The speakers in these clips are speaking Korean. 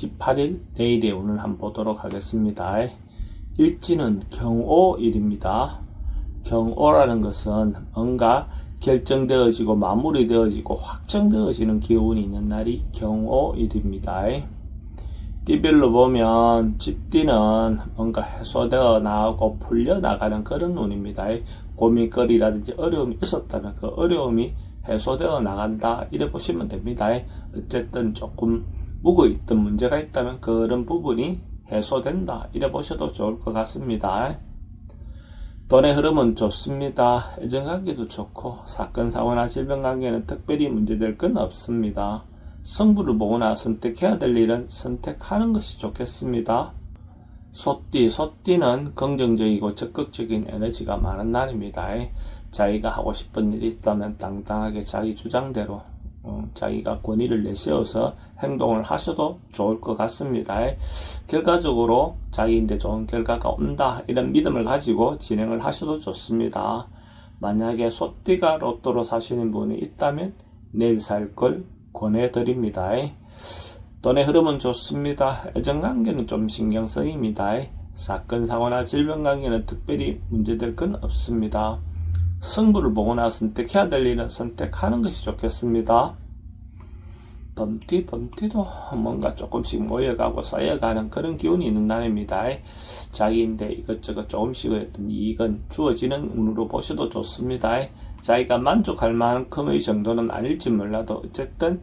28일 내일의 운을 한번 보도록 하겠습니다. 일지는 경오일입니다. 경오라는 것은 뭔가 결정되어지고 마무리되어지고 확정되어지는 기운이 있는 날이 경오일입니다. 띠별로 보면 쥐띠는 뭔가 해소되어 나가고 풀려나가는 그런 운입니다. 고민거리라든지 어려움이 있었다면 그 어려움이 해소되어 나간다 이래 보시면 됩니다. 어쨌든 조금 묵어있던 문제가 있다면 그런 부분이 해소된다 이래 보셔도 좋을 것 같습니다. 돈의 흐름은 좋습니다. 애정관계도 좋고 사건 사고나 질병관계는 특별히 문제될 건 없습니다. 성부를 보거나 선택해야 될 일은 선택하는 것이 좋겠습니다. 소띠는 긍정적이고 적극적인 에너지가 많은 날입니다. 자기가 하고 싶은 일이 있다면 당당하게 자기 주장대로 자기가 권위를 내세워서 행동을 하셔도 좋을 것 같습니다. 결과적으로 자기인데 좋은 결과가 온다 이런 믿음을 가지고 진행을 하셔도 좋습니다. 만약에 소띠가 로또로 사시는 분이 있다면 내일 살 걸 권해드립니다. 돈의 흐름은 좋습니다. 애정관계는 좀 신경 쓰입니다. 사건 사고나 질병관계는 특별히 문제될 건 없습니다. 성부를 보거나 선택해야 될 일은 선택하는 것이 좋겠습니다. 범띠도 뭔가 조금씩 모여가고 쌓여가는 그런 기운이 있는 날입니다. 자기인데 이것저것 조금씩 어떤 이익은 주어지는 운으로 보셔도 좋습니다. 자기가 만족할 만큼의 정도는 아닐지 몰라도 어쨌든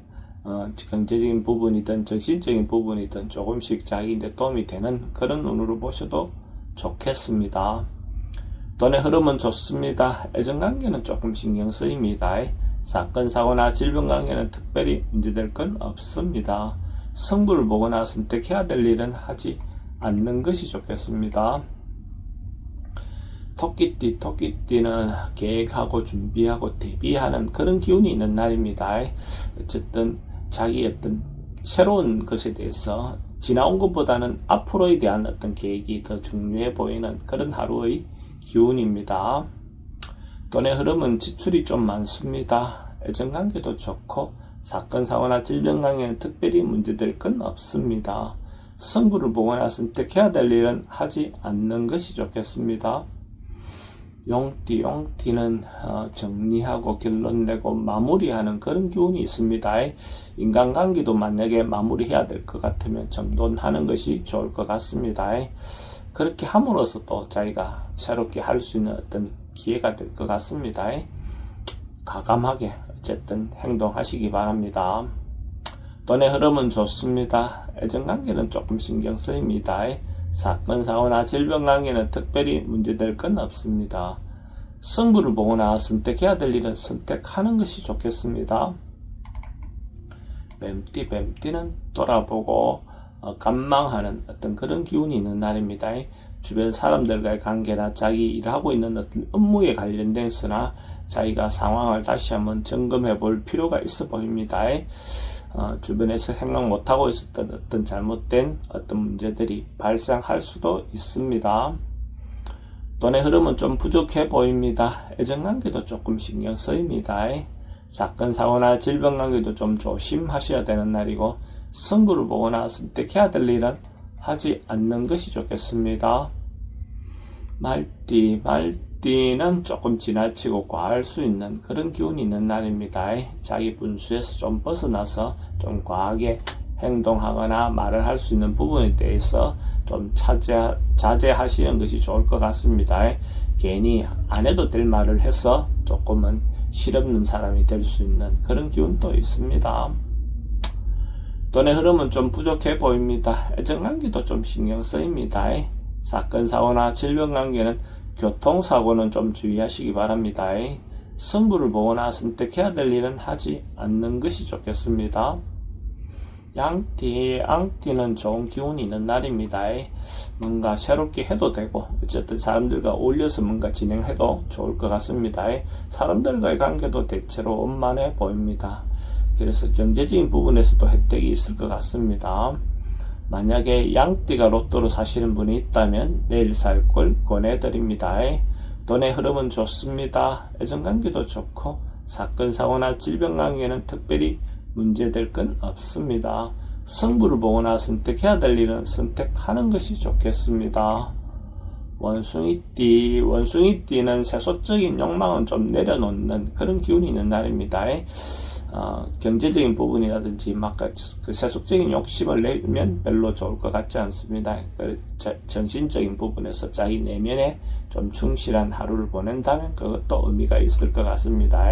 경제적인 부분이든 정신적인 부분이든 조금씩 자기인데 도움이 되는 그런 운으로 보셔도 좋겠습니다. 돈의 흐름은 좋습니다. 애정관계는 조금 신경 쓰입니다. 사건 사고나 질병관계는 특별히 문제될 건 없습니다. 성부를 보거나 선택해야 될 일은 하지 않는 것이 좋겠습니다. 토끼띠는 계획하고 준비하고 대비하는 그런 기운이 있는 날입니다. 어쨌든 자기 어떤 새로운 것에 대해서 지나온 것보다는 앞으로에 대한 어떤 계획이 더 중요해 보이는 그런 하루의 기운입니다. 돈의 흐름은 지출이 좀 많습니다. 애정관계도 좋고 사건 사고나 질병관계는 특별히 문제될 건 없습니다. 성부를 보거나 선택해야 될 일은 하지 않는 것이 좋겠습니다. 용띠는 정리하고 결론 내고 마무리하는 그런 기운이 있습니다. 인간관계도 만약에 마무리해야 될 것 같으면 정돈하는 것이 좋을 것 같습니다. 그렇게 함으로써 또 자기가 새롭게 할 수 있는 어떤 기회가 될 것 같습니다. 과감하게 어쨌든 행동하시기 바랍니다. 돈의 흐름은 좋습니다. 애정관계는 조금 신경 쓰입니다. 사건 사고나 질병관계는 특별히 문제될 건 없습니다. 성부를 보거나 선택해야 될 일은 선택하는 것이 좋겠습니다. 뱀띠는 돌아보고 관망하는 어떤 그런 기운이 있는 날입니다. 주변 사람들과의 관계나 자기 일하고 있는 어떤 업무에 관련돼서나 자기가 상황을 다시 한번 점검해 볼 필요가 있어 보입니다. 주변에서 생각 못하고 있었던 어떤 잘못된 어떤 문제들이 발생할 수도 있습니다. 돈의 흐름은 좀 부족해 보입니다. 애정관계도 조금 신경 쓰입니다. 사건 사고나 질병관계도 좀 조심하셔야 되는 날이고 성부를 보거나 선택해야 될 일은 하지 않는 것이 좋겠습니다. 말띠는 조금 지나치고 과할 수 있는 그런 기운이 있는 날입니다. 자기 분수에서 좀 벗어나서 좀 과하게 행동하거나 말을 할 수 있는 부분에 대해서 좀 자제하시는 것이 좋을 것 같습니다. 괜히 안 해도 될 말을 해서 조금은 실없는 사람이 될 수 있는 그런 기운도 있습니다. 돈의 흐름은 좀 부족해 보입니다. 애정관계도 좀 신경 쓰입니다. 사건 사고나 질병관계는 교통사고는 좀 주의하시기 바랍니다. 성부를 보거나 선택해야 될 일은 하지 않는 것이 좋겠습니다. 양띠는 좋은 기운이 있는 날입니다. 뭔가 새롭게 해도 되고 어쨌든 사람들과 어울려서 뭔가 진행해도 좋을 것 같습니다. 사람들과의 관계도 대체로 원만해 보입니다. 그래서 경제적인 부분에서도 혜택이 있을 것 같습니다. 만약에 양띠가 로또로 사시는 분이 있다면 내일 살 걸 권해드립니다. 돈의 흐름은 좋습니다. 애정관계도 좋고 사건 사고나 질병관계는 특별히 문제될 건 없습니다. 승부를 보거나 선택해야 될 일은 선택하는 것이 좋겠습니다. 원숭이띠는 세속적인 욕망은 좀 내려놓는 그런 기운이 있는 날입니다. 경제적인 부분이라든지 그 세속적인 욕심을 내면 별로 좋을 것 같지 않습니다. 정신적인 부분에서 자기 내면에 좀 충실한 하루를 보낸다면 그것도 의미가 있을 것 같습니다.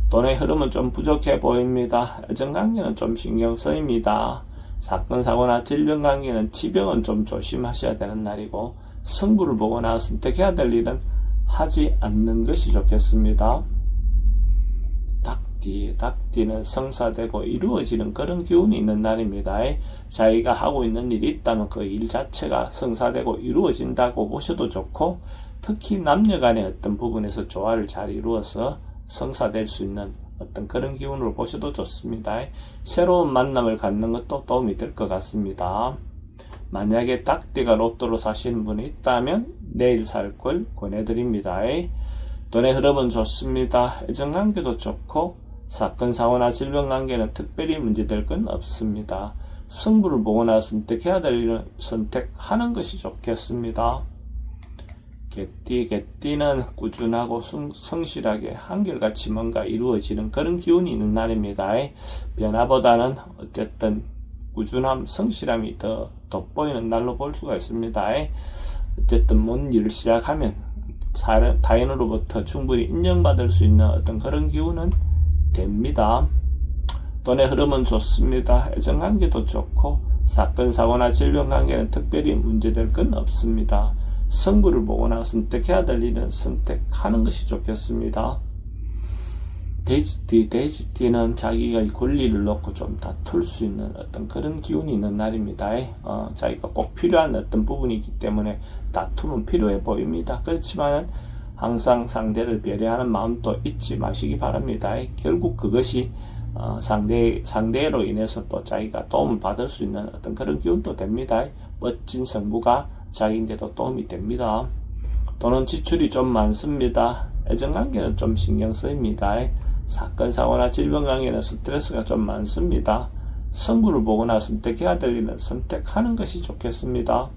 돈의 흐름은 좀 부족해 보입니다. 애정관계는 좀 신경 쓰입니다. 사건, 사고나 질병 관계는 지병은 좀 조심하셔야 되는 날이고, 승부를 보거나 선택해야 될 일은 하지 않는 것이 좋겠습니다. 닭띠는 성사되고 이루어지는 그런 기운이 있는 날입니다. 자기가 하고 있는 일이 있다면 그 일 자체가 성사되고 이루어진다고 보셔도 좋고, 특히 남녀 간의 어떤 부분에서 조화를 잘 이루어서 성사될 수 있는 어떤 그런 기운으로 보셔도 좋습니다. 새로운 만남을 갖는 것도 도움이 될 것 같습니다. 만약에 닭띠가 로또로 사시는 분이 있다면 내일 살 걸 권해드립니다. 돈의 흐름은 좋습니다. 애정관계도 좋고 사건, 사고나 질병 관계는 특별히 문제될 건 없습니다. 승부를 보거나 선택해야 될 일은 선택하는 것이 좋겠습니다. 개띠는 꾸준하고 성실하게 한결같이 뭔가 이루어지는 그런 기운이 있는 날입니다. 변화보다는 어쨌든 꾸준함, 성실함이 더 돋보이는 날로 볼 수가 있습니다. 어쨌든 뭔 일을 시작하면 타인으로부터 충분히 인정받을 수 있는 어떤 그런 기운은 됩니다. 돈의 흐름은 좋습니다. 애정관계도 좋고 사건, 사고나 질병 관계는 특별히 문제될 건 없습니다. 승부를 보거나 선택해야 될 일은 선택하는 것이 좋겠습니다. 돼지띠는 자기가 이 권리를 놓고 좀 다툴 수 있는 어떤 그런 기운이 있는 날입니다. 자기가 꼭 필요한 어떤 부분이기 때문에 다툼은 필요해 보입니다. 그렇지만 항상 상대를 배려하는 마음도 잊지 마시기 바랍니다. 결국 그것이 상대로 인해서 또 자기가 도움을 받을 수 있는 어떤 그런 기운도 됩니다. 멋진 성부가 자기인데도 도움이 됩니다. 돈은 지출이 좀 많습니다. 애정관계는 좀 신경 쓰입니다. 사건, 사고나 질병 관계는 스트레스가 좀 많습니다. 승부를 보거나 선택해야 될 일은 선택하는 것이 좋겠습니다.